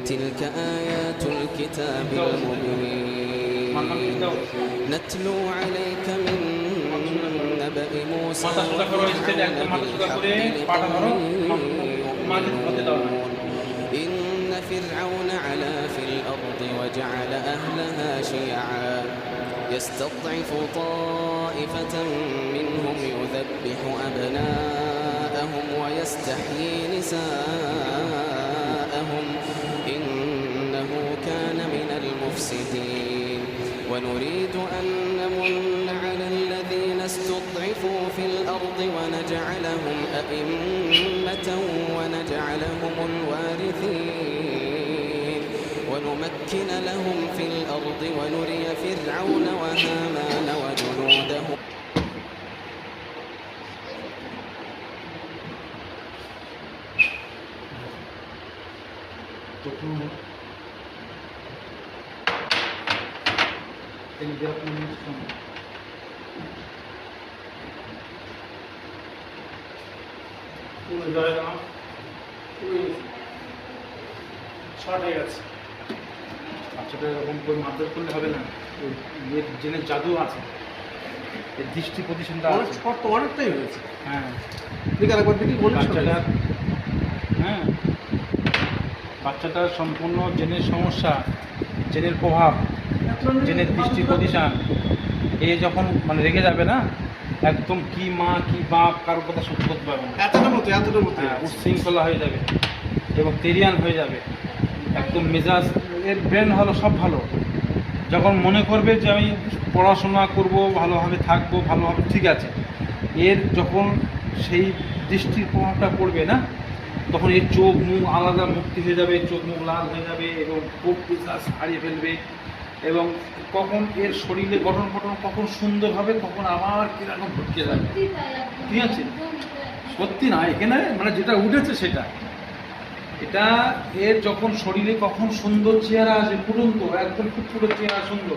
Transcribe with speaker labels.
Speaker 1: تلك آيات الكتاب المبين نتلو عليك من نبأ موسى إن فرعون علا في الأرض وجعل أهلها شيعا يستضعف طائفة منهم يذبح أبناءهم ويستحيي نساءهم إنه كان من المفسدين ونريد أن نمن على الذين استضعفوا في الأرض ونجعلهم أئمة ونجعلهم الوارثين ونمكن لهم في الأرض ونري فرعون وهامان وجنودهم
Speaker 2: short হয়ে গেছে। বাচ্চাটা এরকম করে মারধর করলে হবে না, জেনের জাদু আছে, এর দৃষ্টি প্রতিষ্ঠানটা শর্ট তো অনেকটাই হয়েছে। হ্যাঁ ঠিক আছে, একবার দেখি বাচ্চাটার, হ্যাঁ বাচ্চাটার সম্পূর্ণ জেনের সমস্যা, জেনের প্রভাব, জেনের দৃষ্টি প্রতিষ্ঠান, এ যখন মানে রেগে যাবে না, একদম কি মা কি বাপ কারোর কথা সহ্য করতে পারবে না, এতটা মতো উচ্ছৃঙ্খলা হয়ে যাবে এবং তেরিয়ান হয়ে যাবে, একদম মেজাজ, এর ব্রেন ভালো, সব ভালো। যখন মনে করবে যে আমি পড়াশোনা করব, ভালোভাবে থাকবো, ভালোভাবে, ঠিক আছে, এর যখন সেই দৃষ্টির প্রভাবটা পড়বে না, তখন এর চোখ মুখ আলাদা মুক্তি হয়ে যাবে, চোখ মুখ লাল হয়ে যাবে এবং খুব মেজাজ হারিয়ে ফেলবে এবং কখন এর শরীরে গঠন কখন সুন্দর হবে, কখন আবার কীরকম ভটকে যাবে। ঠিক আছে, সত্যি না, এখানে মানে যেটা উঠেছে সেটা, এটা এর যখন শরীরে কখন সুন্দর চেহারা আসে, ফুটন্ত একদম খুব ছোটো চেহারা সুন্দর।